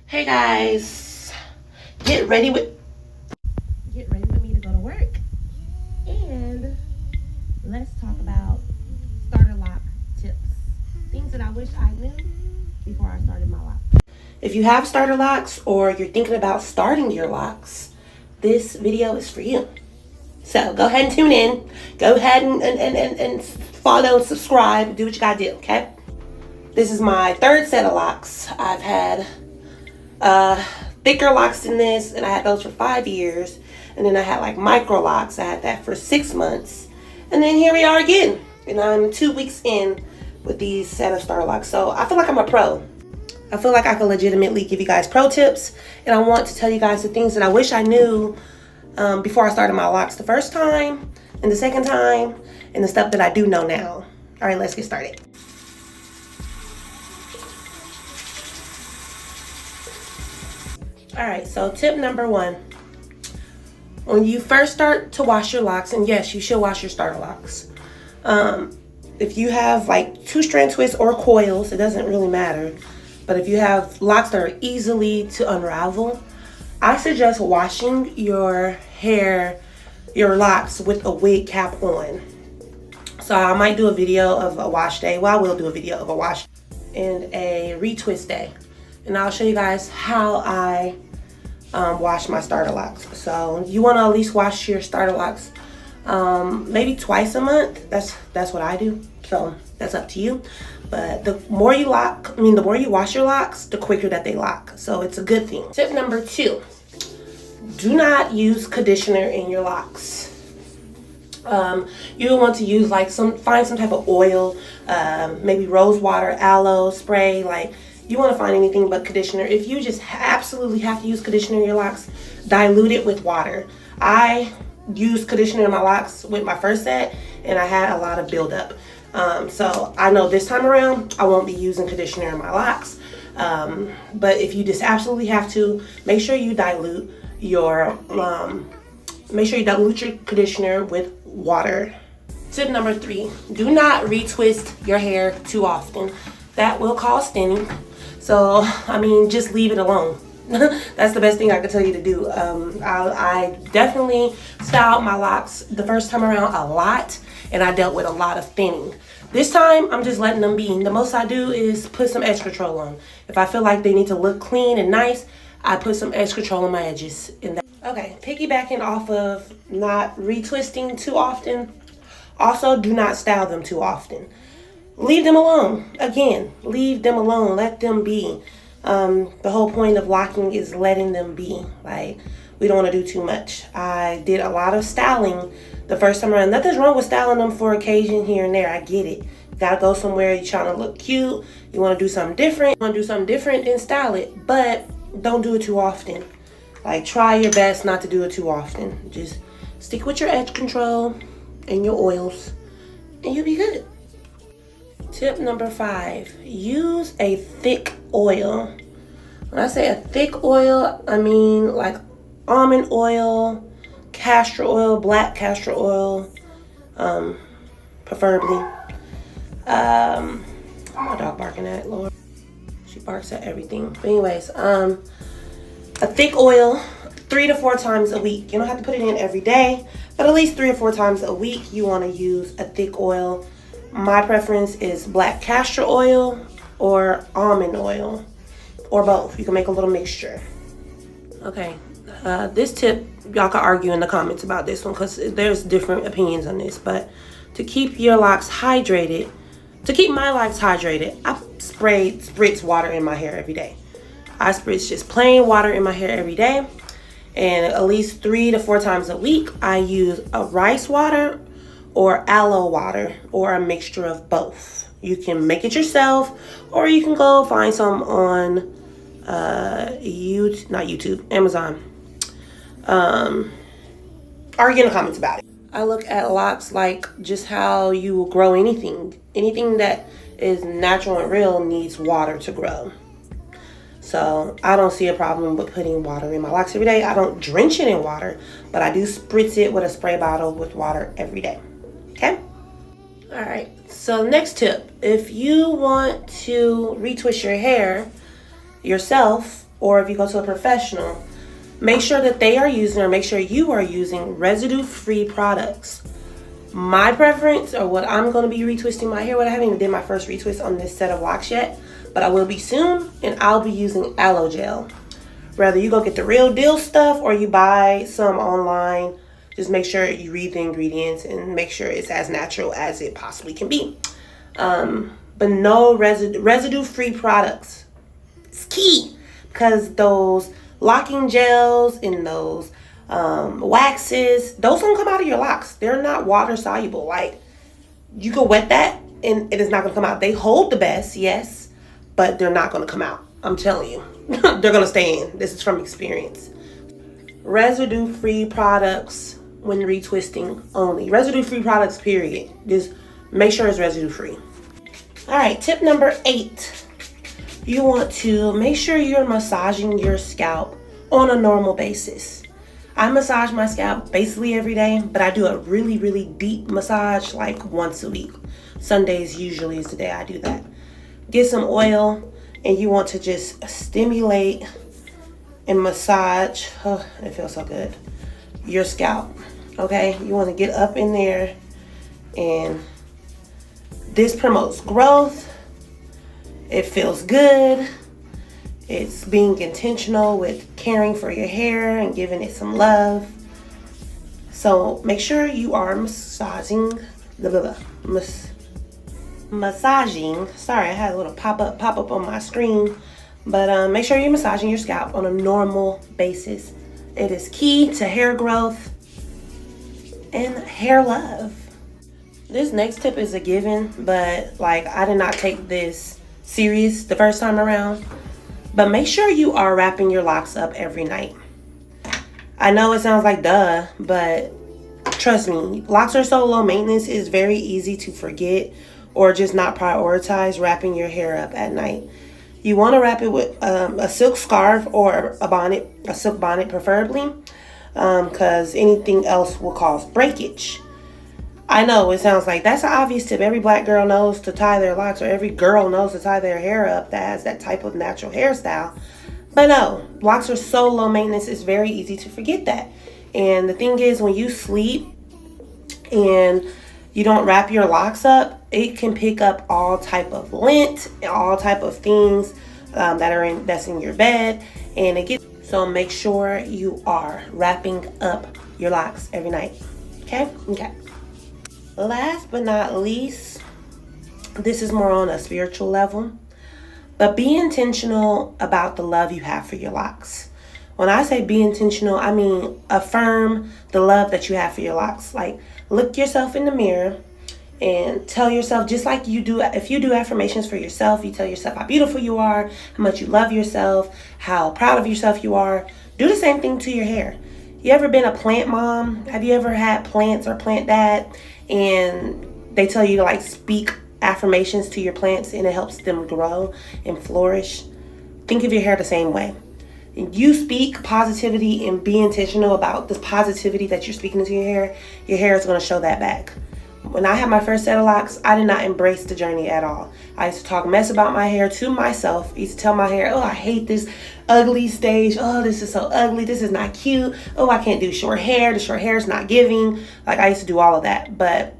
Hey guys, get ready with me to go to work, and let's talk about starter lock tips, things that I wish I knew before I started my lock. If you have starter locks or you're thinking about starting your locks, this video is for you. So go ahead and tune in. Go ahead and follow and subscribe. Do what you gotta do, okay? This is my third set of locks. I've had thicker locks than this, and I had those for 5 years. And then I had like micro locks. I had that for 6 months. And then here we are again. And I'm 2 weeks in with these set of starter locks. So I feel like I'm a pro. I feel like I can legitimately give you guys pro tips. And I want to tell you guys the things that I wish I knew before I started my locks the first time and the second time, and the stuff that I do know now. All right, let's get started. All right, so tip number 1. When you first start to wash your locks, and yes, you should wash your starter locks. If you have like 2-strand twists or coils, it doesn't really matter. But if you have locks that are easily to unravel, I suggest washing your hair, your locks with a wig cap on. So I might do a video of a wash day. Well, I will do a video of a wash and a retwist day. And I'll show you guys how I wash my starter locks. So you want to at least wash your starter locks maybe twice a month. That's what I do. So that's up to you. But the more you wash your locks, the quicker that they lock. So it's a good thing. Tip number 2. Do not use conditioner in your locks. You want to use like find some type of oil, maybe rose water, aloe spray. Like, you want to find anything but conditioner. If you just absolutely have to use conditioner in your locks, dilute it with water. I used conditioner in my locks with my first set, and I had a lot of buildup. So I know this time around I won't be using conditioner in my locks. But if you just absolutely have to, make sure you dilute your conditioner with water. Tip number 3: do not retwist your hair too often. That will cause thinning. So I mean, just leave it alone. That's the best thing I can tell you to do. I definitely styled my locks the first time around a lot, and I dealt with a lot of thinning. This time, I'm just letting them be. The most I do is put some edge control on. If I feel like they need to look clean and nice, I put some edge control on my edges. Okay, piggybacking off of not retwisting too often. Also, do not style them too often. Leave them alone. Again, leave them alone. Let them be. The whole point of locking is letting them be. Like, we don't want to do too much. I did a lot of styling the first time around. Nothing's wrong with styling them for occasion here and there. I get it. You gotta go somewhere. You're trying to look cute. You want to do something different. You want to do something different, then style it. But don't do it too often. Like, try your best not to do it too often. Just stick with your edge control and your oils, and you'll be good. Tip number 5: use a thick oil. When I say a thick oil, I mean like almond oil, castor oil, black castor oil, preferably. My dog barking at, Lord. She barks at everything. But anyways, a thick oil 3 to 4 times a week. You don't have to put it in every day, but at least 3 or 4 times a week you want to use a thick oil. My preference is black castor oil or almond oil, or both. You can make a little mixture. Okay, this tip, y'all can argue in the comments about this one because there's different opinions on this. But to keep your locks hydrated, to keep my locks hydrated, I spritz water in my hair every day. I spritz just plain water in my hair every day. And at least 3 to 4 times a week, I use a rice water or aloe water, or a mixture of both. You can make it yourself, or you can go find some on Amazon. Argue in the comments about it. I look at locks like just how you will grow anything. Anything that is natural and real needs water to grow. So I don't see a problem with putting water in my locks every day. I don't drench it in water, but I do spritz it with a spray bottle with water every day. Okay? All right. So next tip, if you want to retwist your hair yourself, or if you go to a professional, make sure that they are using, or make sure you are using, residue-free products. My preference, or what I'm going to be retwisting my hair with, I haven't even did my first retwist on this set of locks yet, but I will be soon, and I'll be using aloe gel. Whether you go get the real deal stuff or you buy some online, just make sure you read the ingredients and make sure it's as natural as it possibly can be. But no residue-free products. It's key, because those locking gels and those waxes, those don't come out of your locks. They're not water soluble. Like, you can wet that and it is not going to come out. They hold the best, yes, but they're not going to come out. I'm telling you. They're going to stay in. This is from experience. Residue-free products when retwisting only. Residue-free products, period. Just make sure it's residue-free. All right, tip number 8. You want to make sure you're massaging your scalp on a normal basis. I massage my scalp basically every day, but I do a really, really deep massage like once a week. Sundays usually is the day I do that. Get some oil, and you want to just stimulate and massage. Oh, it feels so good. Your scalp, okay? You want to get up in there, and this promotes growth. It feels good. It's being intentional with caring for your hair and giving it some love. So make sure you are massaging. Massaging. Sorry, I had a little pop up on my screen. But make sure you're massaging your scalp on a normal basis. It is key to hair growth and hair love. This next tip is a given, but like, I did not take this serious the first time around. But make sure you are wrapping your locks up every night. I know it sounds like duh, but trust me, locks are so low maintenance, it's very easy to forget or just not prioritize wrapping your hair up at night. You want to wrap it with a silk scarf or a bonnet, a silk bonnet preferably, because anything else will cause breakage. I know it sounds like that's an obvious tip. Every black girl knows to tie their locks, or every girl knows to tie their hair up that has that type of natural hairstyle. But no, locks are so low maintenance, it's very easy to forget that. And the thing is, when you sleep and you don't wrap your locks up, it can pick up all type of lint, all type of things that's in your bed, and it gets. So make sure you are wrapping up your locks every night. Okay. Last but not least, this is more on a spiritual level, but be intentional about the love you have for your locks. When I say be intentional, I mean affirm the love that you have for your locks. Like, look yourself in the mirror and tell yourself, just like you do, if you do affirmations for yourself, you tell yourself how beautiful you are, how much you love yourself, how proud of yourself you are. Do the same thing to your hair. You ever been a plant mom? Have you ever had plants or plant dad, and they tell you to like speak affirmations to your plants and it helps them grow and flourish? Think of your hair the same way. You speak positivity and be intentional about this positivity that you're speaking into your hair is going to show that back. When I had my first set of locks, I did not embrace the journey at all. I used to talk mess about my hair to myself. I used to tell my hair, oh, I hate this ugly stage. Oh, this is so ugly. This is not cute. Oh, I can't do short hair. The short hair is not giving. Like, I used to do all of that. But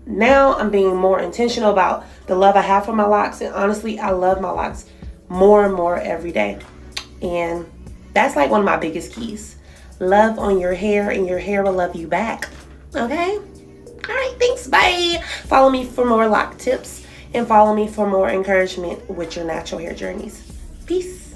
now I'm being more intentional about the love I have for my locks. And honestly, I love my locks more and more every day. And that's like one of my biggest keys. Love on your hair, and your hair will love you back. Okay? All right, thanks. Bye. Follow me for more lock tips, and follow me for more encouragement with your natural hair journeys. Peace.